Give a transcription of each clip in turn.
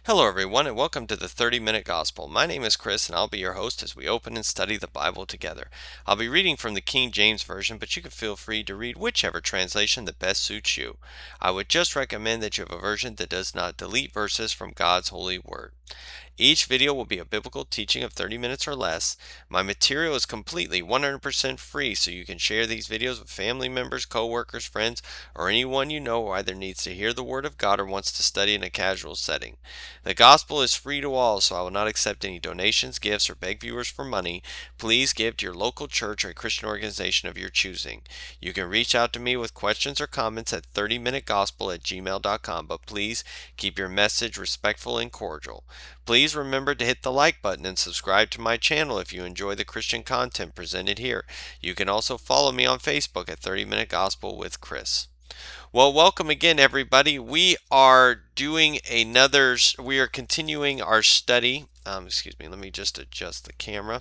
Hello, everyone, and welcome to the 30-Minute Gospel. My name is Chris, and I'll be your host as we open and study the Bible together. I'll be reading from the King James Version, but you can feel free to read whichever translation that best suits you. I would just recommend that you have a version that does not delete verses from God's holy word. Each video will be a biblical teaching of 30 minutes or less. My material is completely 100% free, so you can share these videos with family members, co-workers, friends, or anyone you know who either needs to hear the Word of God or wants to study in a casual setting. The gospel is free to all, so I will not accept any donations, gifts, or beg viewers for money. Please give to your local church or a Christian organization of your choosing. You can reach out to me with questions or comments at 30minutegospel@gmail.com, but please keep your message respectful and cordial. Please remember to hit the like button and subscribe to my channel if you enjoy the Christian content presented here. You can also follow me on Facebook at 30 Minute Gospel with Chris. Well, welcome again, everybody. We are continuing our study. Excuse me, let me just adjust the camera.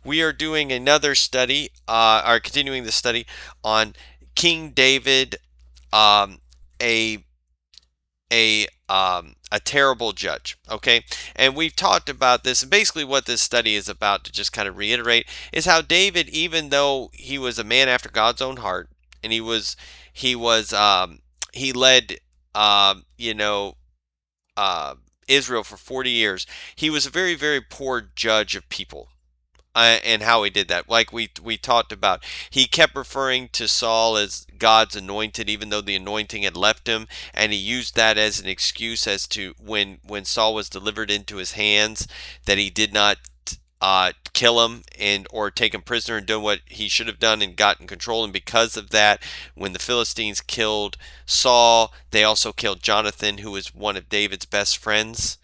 We are doing another study, continuing the study on King David, um, a a terrible judge. Okay, and we've talked about this. And basically, what this study is about, to just kind of reiterate, is how David, even though he was a man after God's own heart, and he led Israel for 40 years, he was a very, very poor judge of people. And how he did that, like we talked about, he kept referring to Saul as God's anointed, even though the anointing had left him, and he used that as an excuse as to when Saul was delivered into his hands, that he did not kill him or take him prisoner and do what he should have done and gotten control. And because of that, when the Philistines killed Saul, they also killed Jonathan, who was one of David's best friends.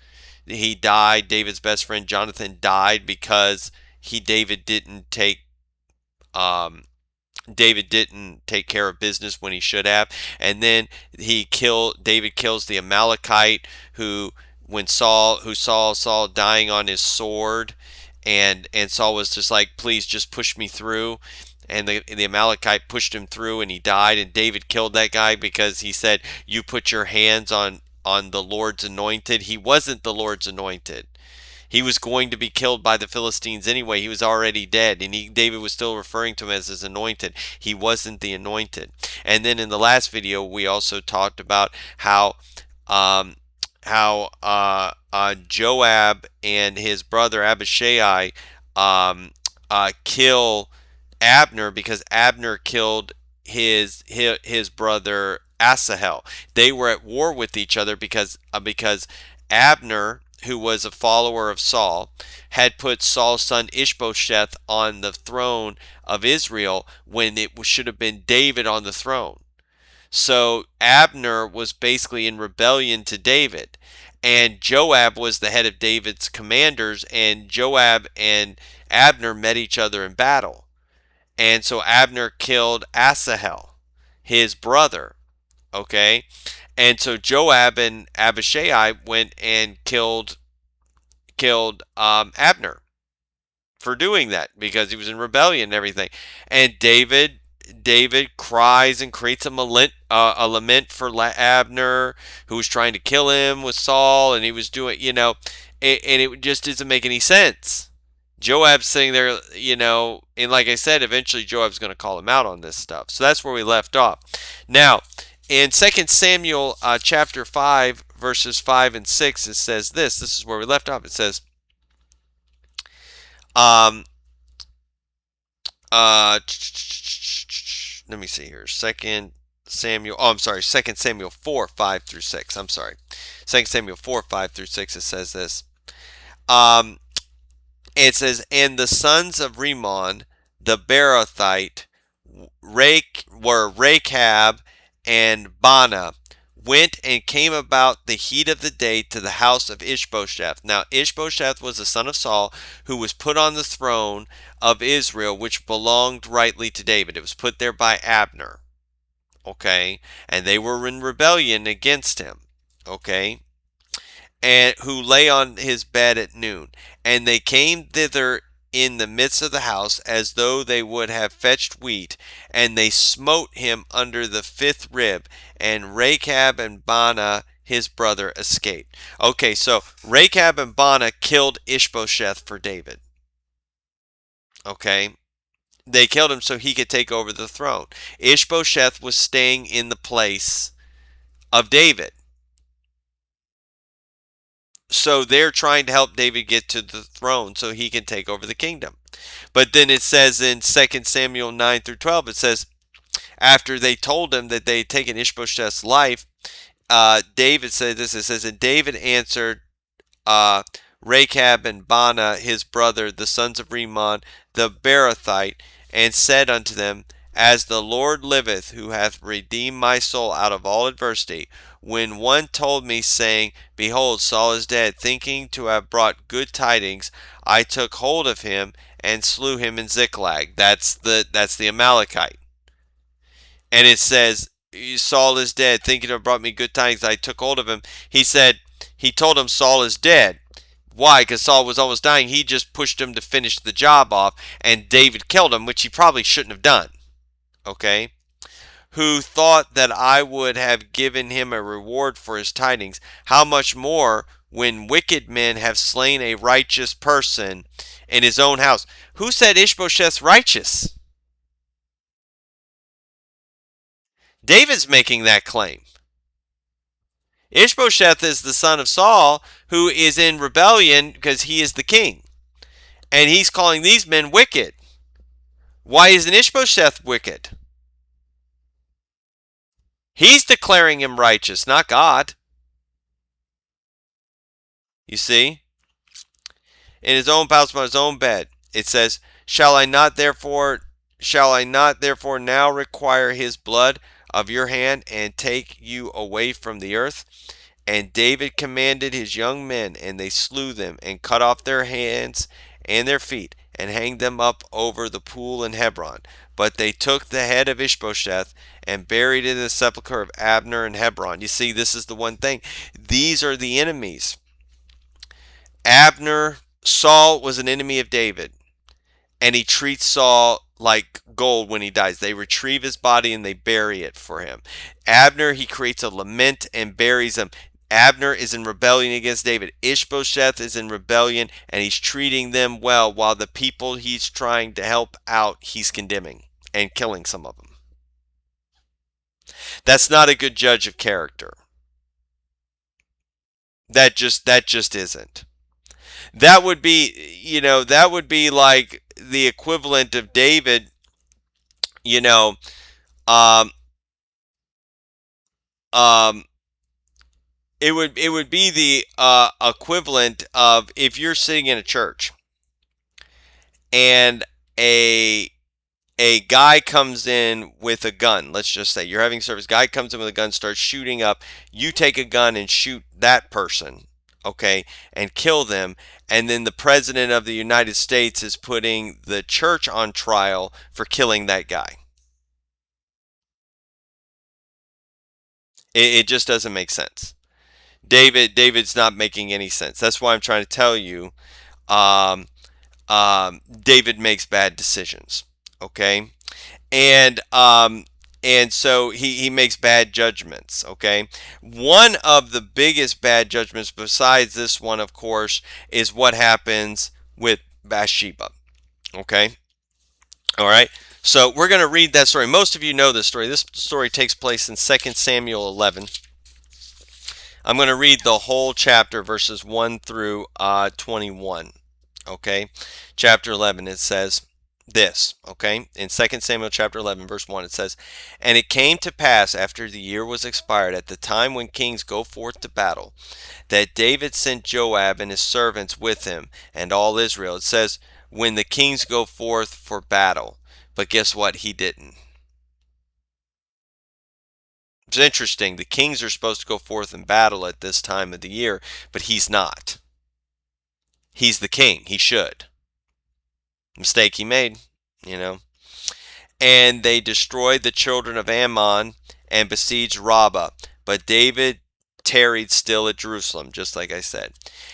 He died. David's best friend Jonathan died because um, David didn't take care of business when he should have. And then David kills the Amalekite who saw Saul dying on his sword, and Saul was just like, please just push me through. And the Amalekite pushed him through and he died, and David killed that guy because he said, you put your hands on the Lord's anointed. He wasn't the Lord's anointed. He was going to be killed by the Philistines anyway. He was already dead, and David was still referring to him as his anointed. He wasn't the anointed. And then in the last video, we also talked about how Joab and his brother Abishai kill Abner, because Abner killed his brother Asahel. They were at war with each other because Abner, who was a follower of Saul, had put Saul's son Ish-bosheth on the throne of Israel when it should have been David on the throne. So Abner was basically in rebellion to David, and Joab was the head of David's commanders, and Joab and Abner met each other in battle. And so Abner killed Asahel, his brother. Okay, and so Joab and Abishai went and killed Abner for doing that, because he was in rebellion and everything. And David cries and creates a lament for Abner, who was trying to kill him with Saul, and he was doing, and it just doesn't make any sense. Joab's sitting there, and like I said, eventually Joab's going to call him out on this stuff. So that's where we left off. Now, in 2 Samuel chapter 5, verses 5 and 6, it says this. This is where we left off. It says, let me see here. 2 Samuel 4, 5 through 6. I'm sorry. 2 Samuel 4, 5 through 6, it says this. It says, and the sons of Rimmon, the Beerothite, were Rechab and Baanah, went and came about the heat of the day to the house of Ish-bosheth. Now Ish-bosheth was the son of Saul, who was put on the throne of Israel, which belonged rightly to David. It was put there by Abner. Okay, and they were in rebellion against him. Okay, and who lay on his bed at noon. And they came thither in the midst of the house, as though they would have fetched wheat, and they smote him under the fifth rib. And Rechab and Baanah his brother, escaped. Okay, so Rechab and Baanah killed Ishbosheth for David. Okay, they killed him so he could take over the throne. Ishbosheth was staying in the place of David. So they're trying to help David get to the throne so he can take over the kingdom. But then it says in 2 Samuel 9 through 12, it says, after they told him that they had taken Ishbosheth's life, David said this. It says, and David answered uh, Rechab and Baanah his brother, the sons of Rimmon the Beerothite, and said unto them, as the Lord liveth, who hath redeemed my soul out of all adversity, when one told me, saying, behold, Saul is dead, thinking to have brought good tidings, I took hold of him and slew him in Ziklag. That's the Amalekite. And it says, Saul is dead, thinking to have brought me good tidings, I took hold of him. He told him Saul is dead. Why? Because Saul was almost dying. He just pushed him to finish the job off, and David killed him, which he probably shouldn't have done. Okay? Who thought that I would have given him a reward for his tidings? How much more when wicked men have slain a righteous person in his own house? Who said Ishbosheth's righteous? David's making that claim. Ishbosheth is the son of Saul, who is in rebellion because he is the king. And he's calling these men wicked. Why isn't Ishbosheth wicked? He's declaring him righteous, not God. You see? In his own house, on his own bed. It says, shall I not therefore now require his blood of your hand and take you away from the earth? And David commanded his young men, and they slew them, and cut off their hands and their feet, and hanged them up over the pool in Hebron. But they took the head of Ishbosheth and buried it in the sepulchre of Abner in Hebron. You see, this is the one thing. These are the enemies. Saul was an enemy of David, and he treats Saul like gold when he dies. They retrieve his body and they bury it for him. Abner, he creates a lament and buries him. Abner is in rebellion against David. Ishbosheth is in rebellion, and he's treating them well, while the people he's trying to help out, he's condemning and killing some of them. That's not a good judge of character. That just isn't. That would be like the equivalent of David, you know, um, um, it would be the equivalent of if you're sitting in a church and a guy comes in with a gun. Let's just say you're having service. Guy comes in with a gun, starts shooting up. You take a gun and shoot that person, okay, and kill them. And then the president of the United States is putting the church on trial for killing that guy. It just doesn't make sense. David's not making any sense. That's why I'm trying to tell you. Um, David makes bad decisions. Okay, and so he makes bad judgments. Okay, one of the biggest bad judgments, besides this one, of course, is what happens with Bathsheba. Okay, all right. So we're going to read that story. Most of you know this story. This story takes place in 2 Samuel 11. I'm going to read the whole chapter, verses 1 through 21. Okay, chapter 11, it says this, okay, in 2 Samuel chapter 11, verse 1, it says, and it came to pass after the year was expired, at the time when kings go forth to battle, that David sent Joab and his servants with him, and all Israel. It says, when the kings go forth for battle. But guess what? He didn't. It's interesting. The kings are supposed to go forth in battle at this time of the year, but he's not. He's the king. He should. Mistake he made, you know. And they destroyed the children of Ammon and besieged Rabbah. But David tarried still at Jerusalem, just like I said.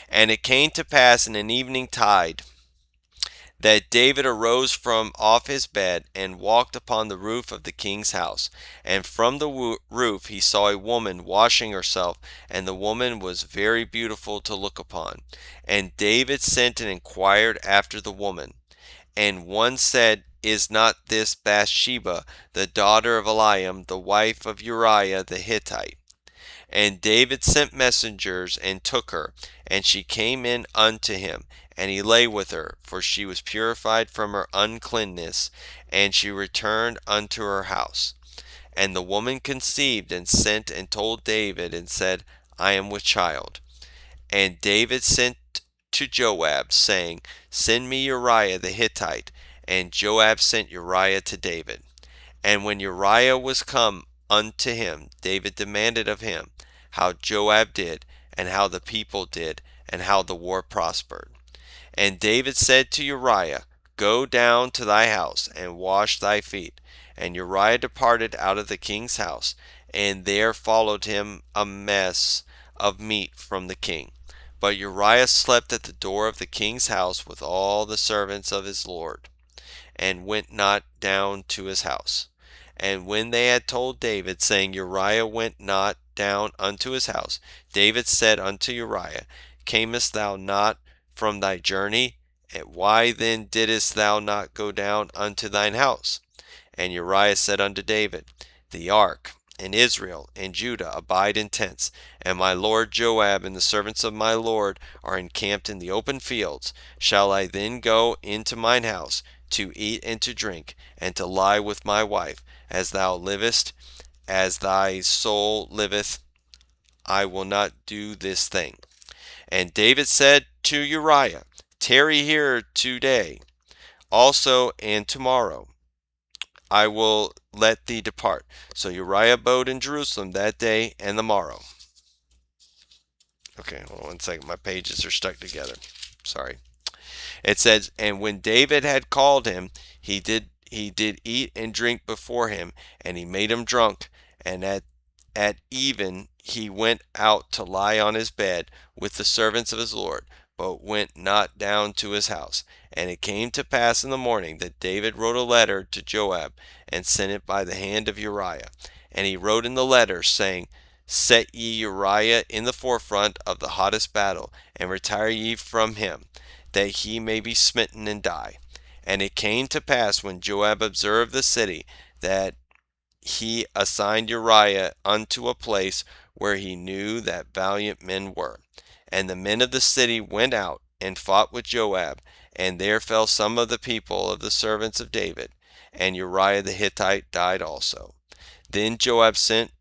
And it came to pass in an evening tide that David arose from off his bed and walked upon the roof of the king's house. And from the roof he saw a woman washing herself, and the woman was very beautiful to look upon. And David sent and inquired after the woman. And one said, Is not this Bathsheba, the daughter of Eliam, the wife of Uriah the Hittite? And David sent messengers and took her, and she came in unto him, and he lay with her, for she was purified from her uncleanness, and she returned unto her house. And the woman conceived and sent and told David and said, I am with child. And David sent to Joab, saying, Send me Uriah the Hittite. And Joab sent Uriah to David. And when Uriah was come unto him, David demanded of him how Joab did, and how the people did, and how the war prospered. And David said to Uriah, Go down to thy house, and wash thy feet. And Uriah departed out of the king's house, and there followed him a mess of meat from the king. But Uriah slept at the door of the king's house with all the servants of his lord, and went not down to his house. And when they had told David, saying, Uriah went not down unto his house, David said unto Uriah, Camest thou not from thy journey? And why then didst thou not go down unto thine house? And Uriah said unto David, The ark, and Israel, and Judah abide in tents, and my lord Joab and the servants of my lord are encamped in the open fields. Shall I then go into mine house to eat and to drink, and to lie with my wife? As thou livest, as thy soul liveth, I will not do this thing. And David said to Uriah, Tarry here today also, and tomorrow I will let thee depart. So Uriah abode in Jerusalem that day and the morrow. Okay, hold on 1 second. My pages are stuck together. Sorry. It says, And when David had called him, he did eat and drink before him, and he made him drunk. And at even he went out to lie on his bed with the servants of his lord, but went not down to his house. And it came to pass in the morning that David wrote a letter to Joab, and sent it by the hand of Uriah. And he wrote in the letter, saying, Set ye Uriah in the forefront of the hottest battle, and retire ye from him, that he may be smitten and die. And it came to pass, when Joab observed the city, that he assigned Uriah unto a place where he knew that valiant men were. And the men of the city went out and fought with Joab, and there fell some of the people of the servants of David, and Uriah the Hittite died also. Then Joab sent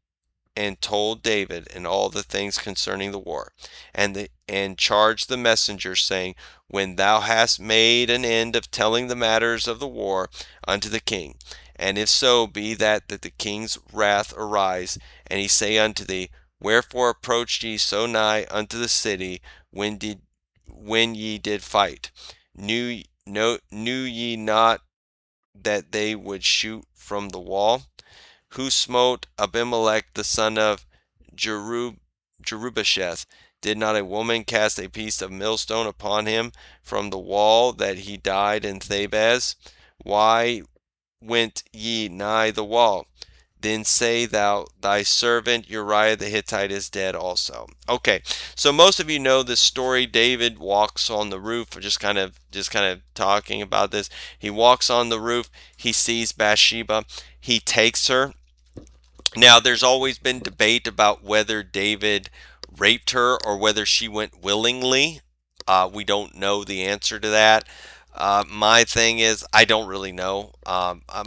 and told David and all the things concerning the war, and charged the messengers, saying, When thou hast made an end of telling the matters of the war unto the king, and if so be that the king's wrath arise, and he say unto thee, Wherefore approached ye so nigh unto the city when ye did fight? Knew ye not that they would shoot from the wall? Who smote Abimelech the son of Jerubasheth? Did not a woman cast a piece of millstone upon him from the wall, that he died in Thebez? Why went ye nigh the wall? Then say thou, Thy servant Uriah the Hittite is dead also. Okay, so most of you know this story. David walks on the roof, just kind of talking about this. He walks on the roof. He sees Bathsheba. He takes her. Now, there's always been debate about whether David raped her or whether she went willingly. We don't know the answer to that. My thing is, I don't really know.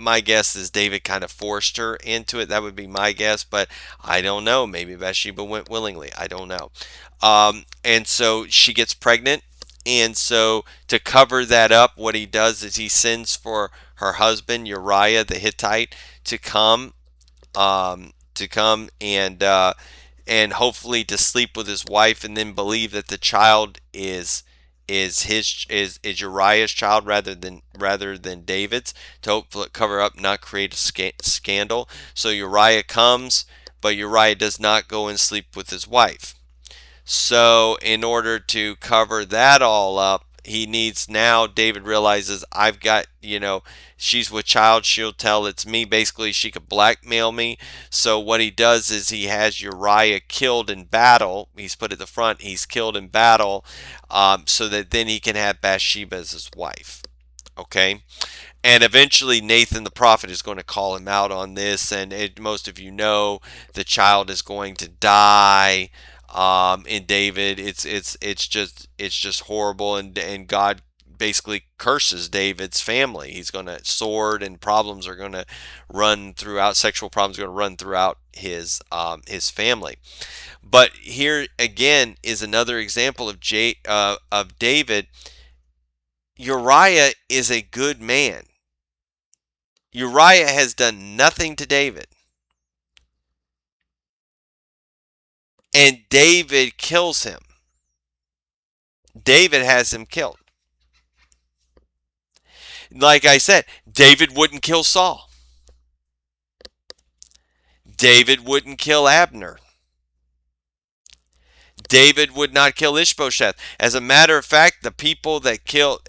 My guess is David kind of forced her into it. That would be my guess, but I don't know. Maybe Bathsheba went willingly. I don't know. And so she gets pregnant. And so to cover that up, what he does is he sends for her husband, Uriah the Hittite, to come and hopefully to sleep with his wife, and then believe that the child is Uriah's child rather than David's, to hopefully cover up, not create a scandal. So Uriah comes, but Uriah does not go and sleep with his wife. So in order to cover that all up, he needs now. David realizes, I've got, she's with child, she'll tell it's me. Basically, she could blackmail me. So what he does is he has Uriah killed in battle. He's put at the front. He's killed in battle, so that then he can have Bathsheba as his wife. Okay. And eventually Nathan the prophet is going to call him out on this, and most of you know the child is going to die. In David, it's just horrible, and God basically curses David's family. He's going to sword, and problems are going to run throughout. Sexual problems are going to run throughout his family. But here again is another example of David. Uriah is a good man. Uriah has done nothing to David. And David kills him. David has him killed. Like I said, David wouldn't kill Saul. David wouldn't kill Abner. David would not kill Ish-bosheth. As a matter of fact, the people that killed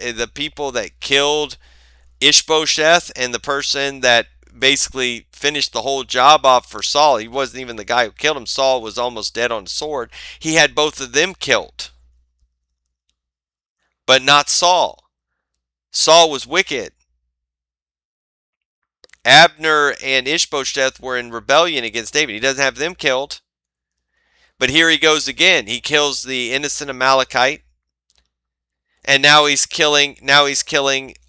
Ish-bosheth, and the person that basically finished the whole job off for Saul, he wasn't even the guy who killed him. Saul was almost dead on the sword. He had both of them killed, but not Saul. Saul was wicked. Abner and Ish-bosheth were in rebellion against David. He doesn't have them killed. But here he goes again. He kills the innocent Amalekite, and now he's killing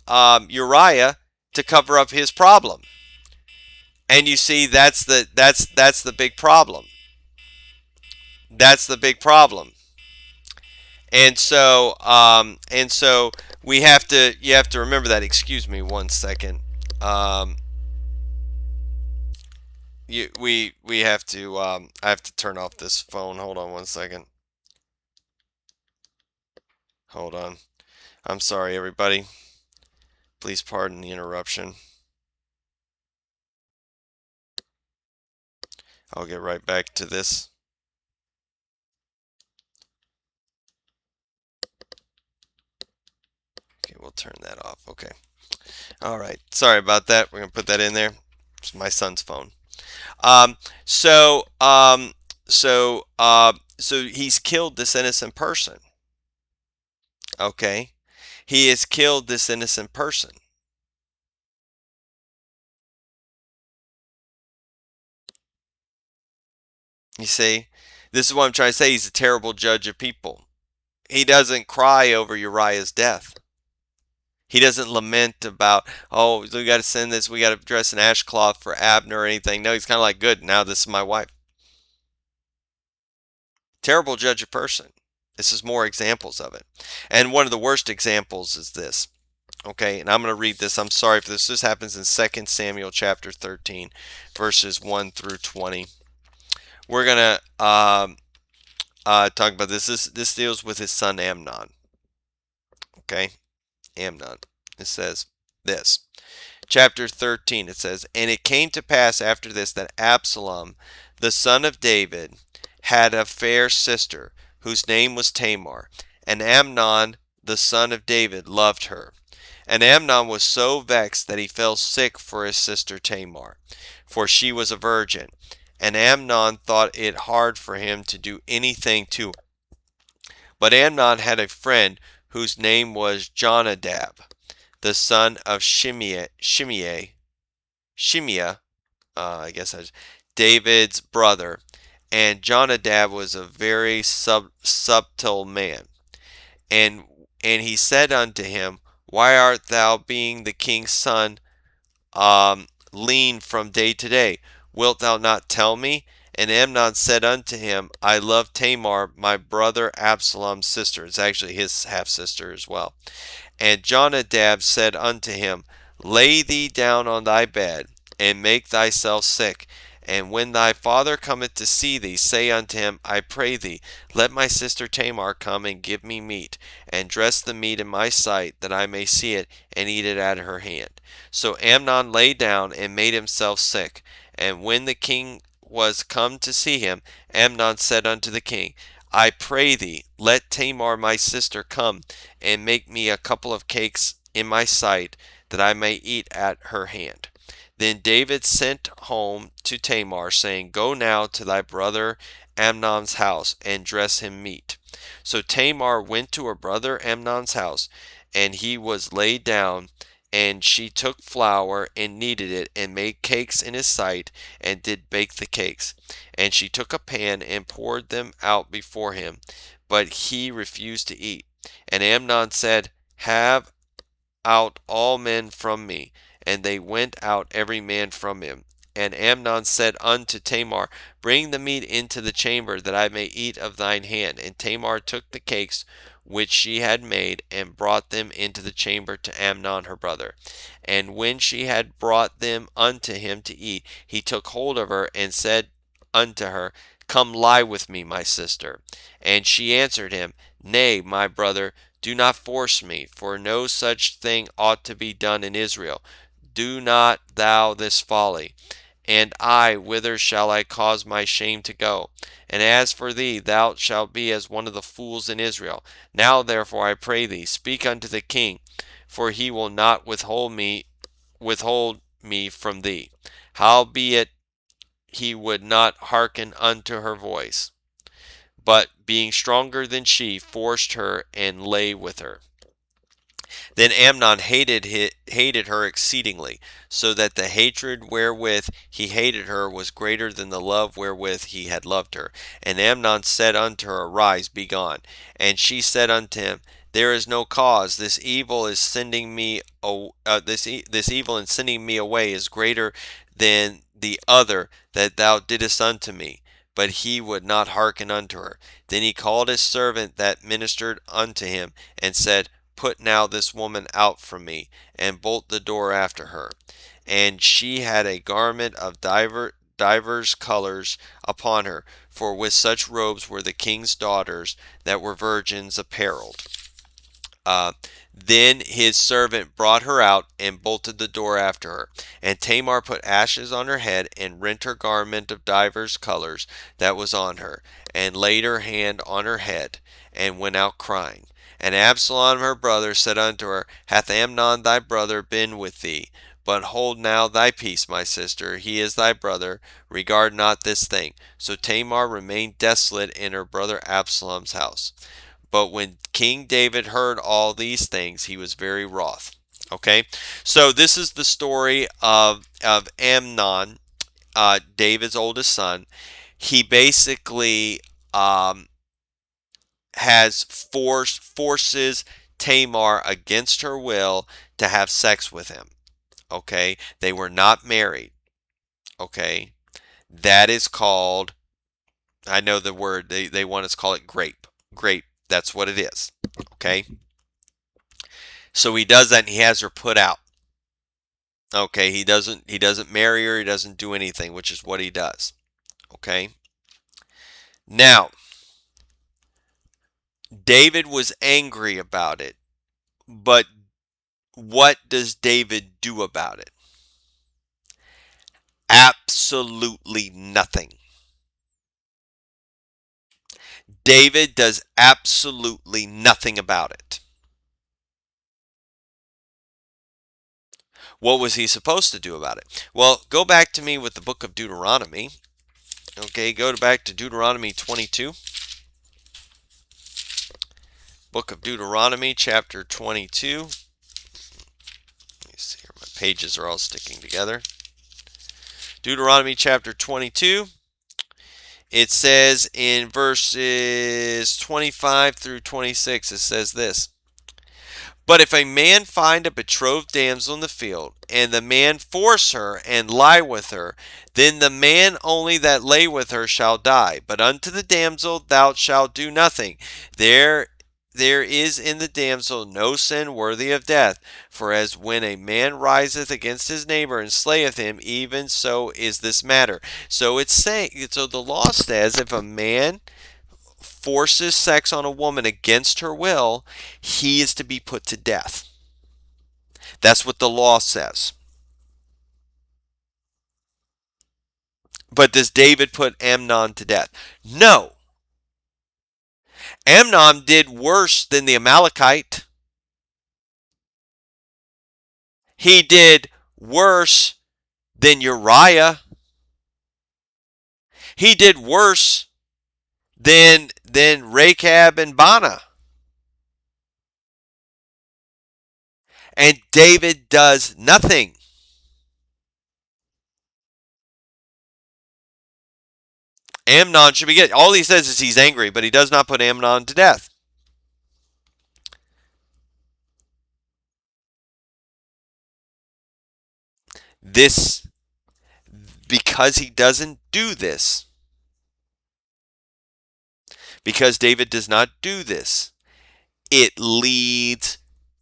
Uriah to cover up his problem. And you see, that's the big problem. That's the big problem. And so you have to remember that. Excuse me one second. We have to I have to turn off this phone. Hold on one second. Hold on. I'm sorry, everybody. Please pardon the interruption. I'll get right back to this. Okay, we'll turn that off. Okay. All right. Sorry about that. We're gonna put that in there. It's my son's phone. Um, so um, so he's killed this innocent person. Okay, he has killed this innocent person. You see, this is what I'm trying to say. He's a terrible judge of people. He doesn't cry over Uriah's death. He doesn't lament about, oh, we got to send this, we got to dress an ashcloth for Abner or anything. No, he's kind of like, good, now this is my wife. Terrible judge of person. This is more examples of it. And one of the worst examples is this. Okay, and I'm going to read this. I'm sorry for this. This happens in 2 Samuel chapter 13, verses 1 through 20. We're going to talk about this. This deals with his son Amnon. Okay, Amnon. It says this. Chapter 13, it says, and it came to pass after this that Absalom, the son of David, had a fair sister, whose name was Tamar, and Amnon, the son of David, loved her. And Amnon was so vexed that he fell sick for his sister Tamar, for she was a virgin. And Amnon thought it hard for him to do anything to her. But Amnon had a friend whose name was Jonadab, the son of Shimeah, I guess that's David's brother. And Jonadab was a very subtle man. And he said unto him, why art thou, being the king's son, lean from day to day? Wilt thou not tell me? And Amnon said unto him, I love Tamar, my brother Absalom's sister. It's actually his half-sister as well. And Jonadab said unto him, lay thee down on thy bed, and make thyself sick. And when thy father cometh to see thee, say unto him, I pray thee, let my sister Tamar come and give me meat, and dress the meat in my sight, that I may see it, and eat it at her hand. So Amnon lay down, and made himself sick. And when the king was come to see him, Amnon said unto the king, I pray thee, let Tamar my sister come and make me a couple of cakes in my sight, that I may eat at her hand. Then David sent home to Tamar, saying, Go now to thy brother Amnon's house, and dress him meat. So Tamar went to her brother Amnon's house, and he was laid down, and she took flour and kneaded it, and made cakes in his sight, and did bake the cakes. And she took a pan and poured them out before him, but he refused to eat. And Amnon said, Have out all men from me. And they went out every man from him. And Amnon said unto Tamar, Bring the meat into the chamber, that I may eat of thine hand. And Tamar took the cakes which she had made, and brought them into the chamber to Amnon her brother. And when she had brought them unto him to eat, he took hold of her, and said unto her, Come lie with me, my sister. And she answered him, Nay, my brother, do not force me, for no such thing ought to be done in Israel. Do not thou this folly. And I, whither shall I cause my shame to go? And as for thee, thou shalt be as one of the fools in Israel. Now therefore I pray thee, speak unto the king, for he will not withhold me from thee. Howbeit he would not hearken unto her voice, but being stronger than she, forced her and lay with her. Then Amnon hated her exceedingly, so that the hatred wherewith he hated her was greater than the love wherewith he had loved her. And Amnon said unto her, Arise, be gone. And she said unto him, There is no cause. This evil is sending me. This evil in sending me away is greater than the other that thou didst unto me. But he would not hearken unto her. Then he called his servant that ministered unto him, and said, Put now this woman out from me, and bolt the door after her. And she had a garment of divers colors upon her, for with such robes were the king's daughters that were virgins apparelled. Uh, then his servant brought her out, and bolted the door after her. And Tamar put ashes on her head, and rent her garment of divers colors that was on her, and laid her hand on her head, and went out crying. And Absalom her brother said unto her, Hath Amnon thy brother been with thee? But hold now thy peace, my sister, he is thy brother, regard not this thing. So Tamar remained desolate in her brother Absalom's house. But when King David heard all these things, he was very wroth. Okay, so this is the story of Amnon, David's oldest son. He basically forces Tamar against her will to have sex with him. Okay, they were not married. Okay, that is called, I know the word they want us to call it grape. That's what it is. Okay, so he does that, and he has her put out. Okay, he doesn't marry her, he doesn't do anything, which is what he does. Okay, now David was angry about it, but what does David do about it? Absolutely nothing. David does absolutely nothing about it. What was he supposed to do about it? Well, go back to me with the book of Deuteronomy. Okay, go back to Deuteronomy 22. Book of Deuteronomy, chapter 22. Let me see here, my pages are all sticking together. Deuteronomy chapter 22. It says in verses 25 through 26, it says this. But if a man find a betrothed damsel in the field, and the man force her and lie with her, then the man only that lay with her shall die. But unto the damsel thou shalt do nothing. There is in the damsel no sin worthy of death. For as when a man riseth against his neighbor and slayeth him, even so is this matter. So the law says, if a man forces sex on a woman against her will, he is to be put to death. That's what the law says. But does David put Amnon to death? No. Amnon did worse than the Amalekite. He did worse than Uriah. He did worse than Rechab and Baanah. And David does nothing. Amnon should be good. All he says is he's angry, but he does not put Amnon to death. This, because he doesn't do this, because David does not do this, it leads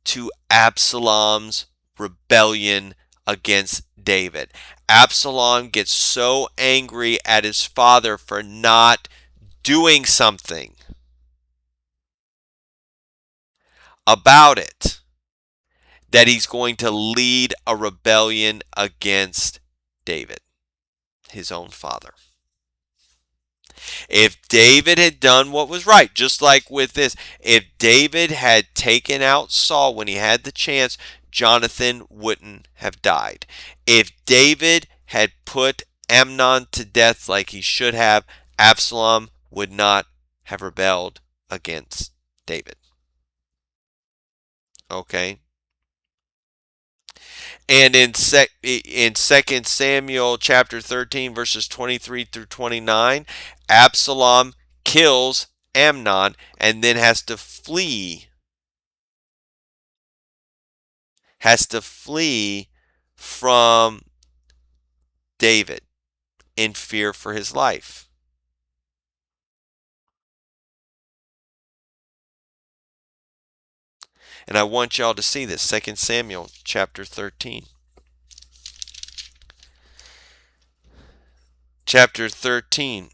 to Absalom's rebellion against David. Absalom gets so angry at his father for not doing something about it that he's going to lead a rebellion against David, his own father. If David had done what was right, just like with this, if David had taken out Saul when he had the chance, Jonathan wouldn't have died. If David had put Amnon to death like he should have, Absalom would not have rebelled against David. Okay? And in 2 Samuel chapter 13 verses 23 through 29, Absalom kills Amnon and then has to flee from David in fear for his life. And I want y'all to see this. 2 Samuel chapter 13. Chapter 13,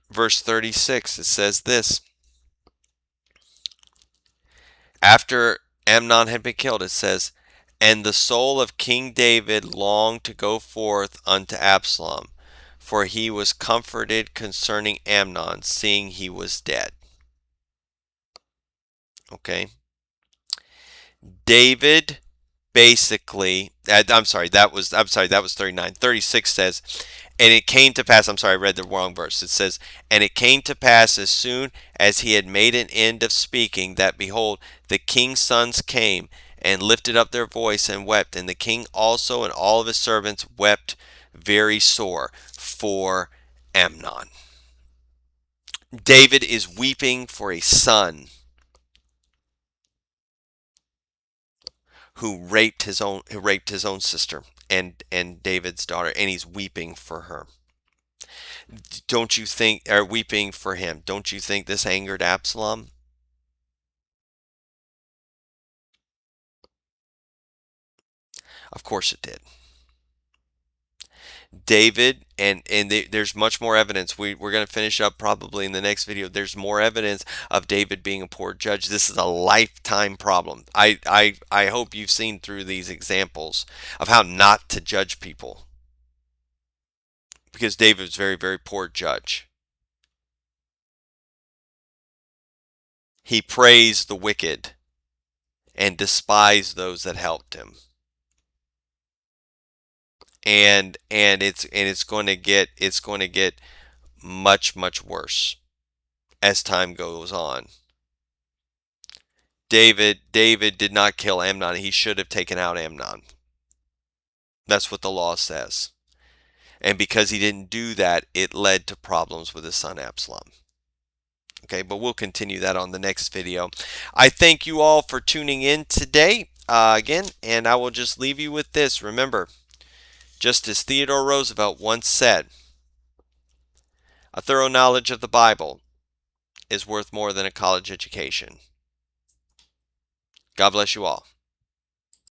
verse 36, it says this. After Amnon had been killed, it says, "And the soul of King David longed to go forth unto Absalom, for he was comforted concerning Amnon, seeing he was dead." Okay? David basically, I'm sorry, that was 39. 36 says, "And it came to pass," I'm sorry, I read the wrong verse. It says, "And it came to pass as soon as he had made an end of speaking, that behold, the king's sons came and lifted up their voice and wept. And the king also and all of his servants wept very sore for Amnon." David is weeping for a son who raped his own sister and David's daughter, and he's weeping for her. Don't you think, or weeping for him? Don't you think this angered Absalom? Of course it did. David, there's much more evidence. We're going to finish up probably in the next video. There's more evidence of David being a poor judge. This is a lifetime problem. I hope you've seen through these examples of how not to judge people, because David was a very, very poor judge. He praised the wicked and despised those that helped him. And it's going to get much, much worse as time goes on. David did not kill Amnon. He should have taken out Amnon. That's what the law says. And because he didn't do that, it led to problems with his son Absalom. Okay, but we'll continue that on the next video. I thank you all for tuning in today again, and I will just leave you with this. Remember, just as Theodore Roosevelt once said, a thorough knowledge of the Bible is worth more than a college education. God bless you all.